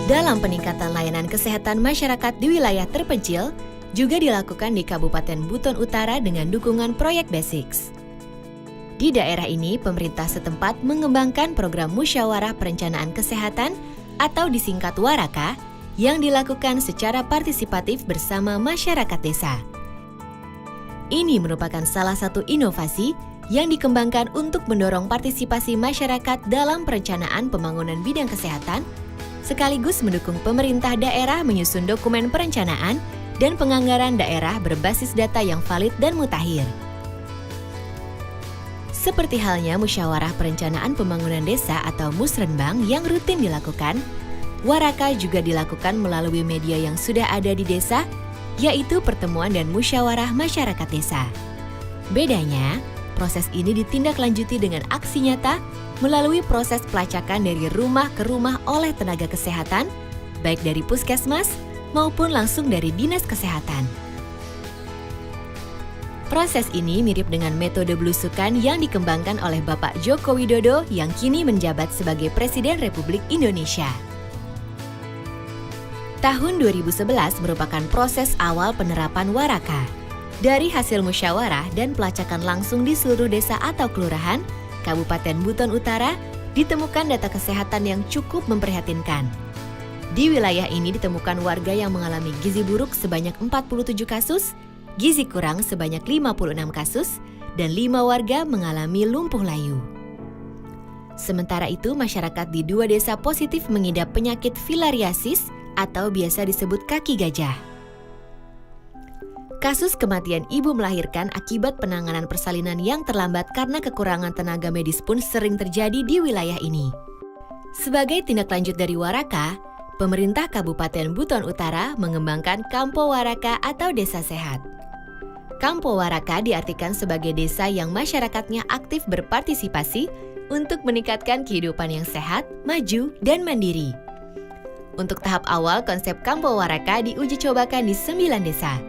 dalam peningkatan layanan kesehatan masyarakat di wilayah terpencil juga dilakukan di Kabupaten Buton Utara dengan dukungan proyek Basics. Di daerah ini, pemerintah setempat mengembangkan program Musyawarah Perencanaan Kesehatan atau disingkat Waraka yang dilakukan secara partisipatif bersama masyarakat desa. Ini merupakan salah satu inovasi yang dikembangkan untuk mendorong partisipasi masyarakat dalam perencanaan pembangunan bidang kesehatan, sekaligus mendukung pemerintah daerah menyusun dokumen perencanaan dan penganggaran daerah berbasis data yang valid dan mutakhir. Seperti halnya Musyawarah Perencanaan Pembangunan Desa atau Musrenbang yang rutin dilakukan, Waraka juga dilakukan melalui media yang sudah ada di desa, yaitu pertemuan dan musyawarah masyarakat desa. Bedanya, proses ini ditindaklanjuti dengan aksi nyata melalui proses pelacakan dari rumah ke rumah oleh tenaga kesehatan, baik dari puskesmas maupun langsung dari dinas kesehatan. Proses ini mirip dengan metode belusukan yang dikembangkan oleh Bapak Joko Widodo yang kini menjabat sebagai Presiden Republik Indonesia. Tahun 2011 merupakan proses awal penerapan Waraka. Dari hasil musyawarah dan pelacakan langsung di seluruh desa atau kelurahan, Kabupaten Buton Utara, ditemukan data kesehatan yang cukup memprihatinkan. Di wilayah ini ditemukan warga yang mengalami gizi buruk sebanyak 47 kasus, gizi kurang sebanyak 56 kasus, dan 5 warga mengalami lumpuh layu. Sementara itu, masyarakat di 2 desa positif mengidap penyakit filariasis atau biasa disebut kaki gajah. Kasus kematian ibu melahirkan akibat penanganan persalinan yang terlambat karena kekurangan tenaga medis pun sering terjadi di wilayah ini. Sebagai tindak lanjut dari Waraka, pemerintah Kabupaten Buton Utara mengembangkan Kampo Waraka atau Desa Sehat. Kampo Waraka diartikan sebagai desa yang masyarakatnya aktif berpartisipasi untuk meningkatkan kehidupan yang sehat, maju, dan mandiri. Untuk tahap awal, konsep Kampo Waraka diuji cobakan di 9 desa.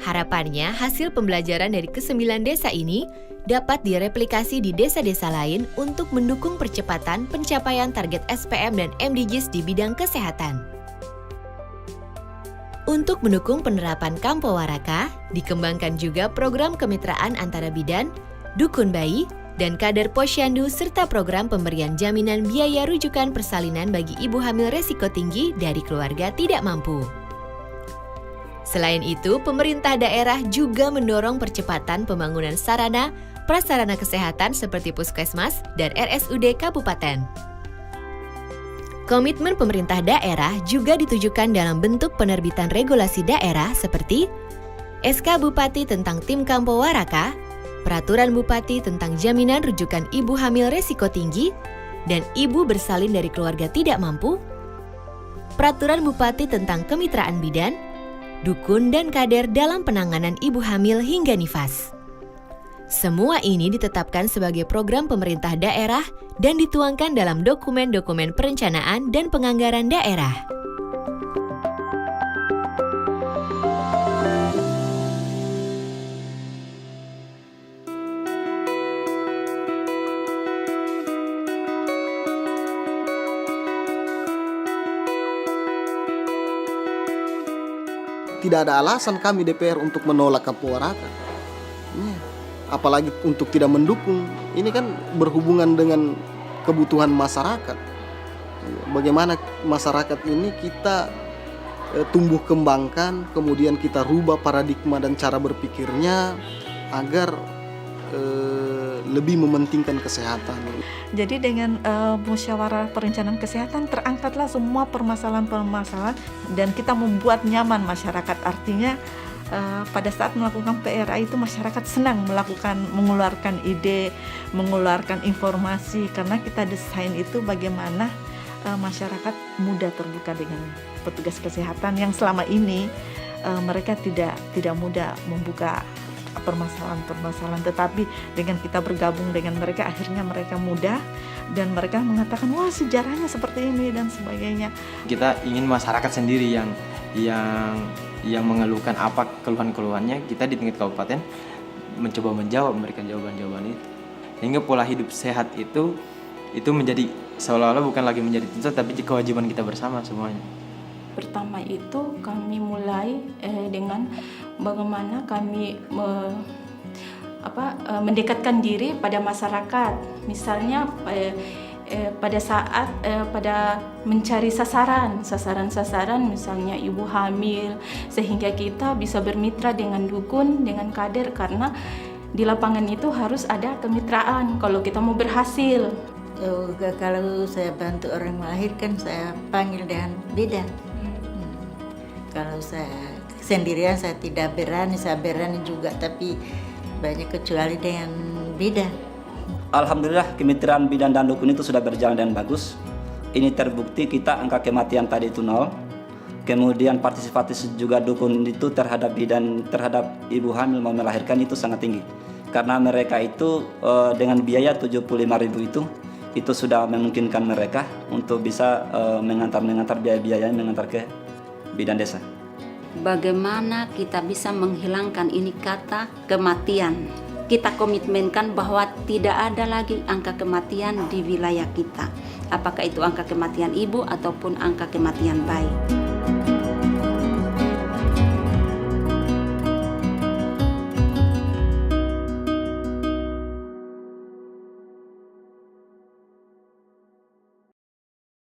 Harapannya, hasil pembelajaran dari ke-9 desa ini dapat direplikasi di desa-desa lain untuk mendukung percepatan pencapaian target SPM dan MDGs di bidang kesehatan. Untuk mendukung penerapan Kampo Waraka, dikembangkan juga program kemitraan antara bidan, dukun bayi, dan kader posyandu serta program pemberian jaminan biaya rujukan persalinan bagi ibu hamil resiko tinggi dari keluarga tidak mampu. Selain itu, pemerintah daerah juga mendorong percepatan pembangunan sarana prasarana kesehatan seperti puskesmas dan RSUD kabupaten. Komitmen pemerintah daerah juga ditujukan dalam bentuk penerbitan regulasi daerah seperti SK Bupati tentang Tim Kampo Waraka, Peraturan Bupati tentang jaminan rujukan ibu hamil resiko tinggi dan ibu bersalin dari keluarga tidak mampu, Peraturan Bupati tentang kemitraan bidan, dukun dan kader dalam penanganan ibu hamil hingga nifas. Semua ini ditetapkan sebagai program pemerintah daerah dan dituangkan dalam dokumen-dokumen perencanaan dan penganggaran daerah. Tidak ada alasan kami DPR untuk menolak Kampo Waraka. Apalagi untuk tidak mendukung. Ini kan berhubungan dengan kebutuhan masyarakat. Bagaimana masyarakat ini kita tumbuh kembangkan, kemudian kita rubah paradigma dan cara berpikirnya agar lebih mementingkan kesehatan. Jadi dengan musyawarah perencanaan kesehatan terangkatlah semua permasalahan-permasalahan dan kita membuat nyaman masyarakat. Artinya pada saat melakukan PRA itu masyarakat senang mengeluarkan ide, mengeluarkan informasi karena kita desain itu bagaimana masyarakat mudah terbuka dengan petugas kesehatan yang selama ini mereka tidak mudah membuka permasalahan-permasalahan, tetapi dengan kita bergabung dengan mereka akhirnya mereka mudah dan mereka mengatakan wah sejarahnya seperti ini dan sebagainya. Kita ingin masyarakat sendiri yang mengeluhkan apa keluhan-keluhannya, kita di tingkat kabupaten mencoba menjawab mereka jawaban-jawaban itu, hingga pola hidup sehat itu menjadi seolah-olah bukan lagi menjadi tuntutan tapi kewajiban kita bersama semuanya. Pertama itu kami mulai dengan bagaimana kami mendekatkan diri pada masyarakat. Misalnya pada saat pada mencari sasaran misalnya ibu hamil, sehingga kita bisa bermitra dengan dukun, dengan kader, karena di lapangan itu harus ada kemitraan kalau kita mau berhasil. Kalau saya bantu orang melahirkan, saya panggil dengan bidan. Kalau saya sendirian saya tidak berani, saya berani juga, tapi banyak kecuali dengan bidan. Alhamdulillah kemitraan bidan dan dukun itu sudah berjalan dengan bagus. Ini terbukti kita angka kematian tadi itu 0. Kemudian partisipatif juga dukun itu terhadap bidan, terhadap ibu hamil mau melahirkan itu sangat tinggi. Karena mereka itu dengan biaya 75.000 itu sudah memungkinkan mereka untuk bisa mengantar biaya-biayanya mengantar ke bidan desa. Bagaimana kita bisa menghilangkan ini kata kematian? Kita komitmenkan bahwa tidak ada lagi angka kematian di wilayah kita. Apakah itu angka kematian ibu ataupun angka kematian bayi.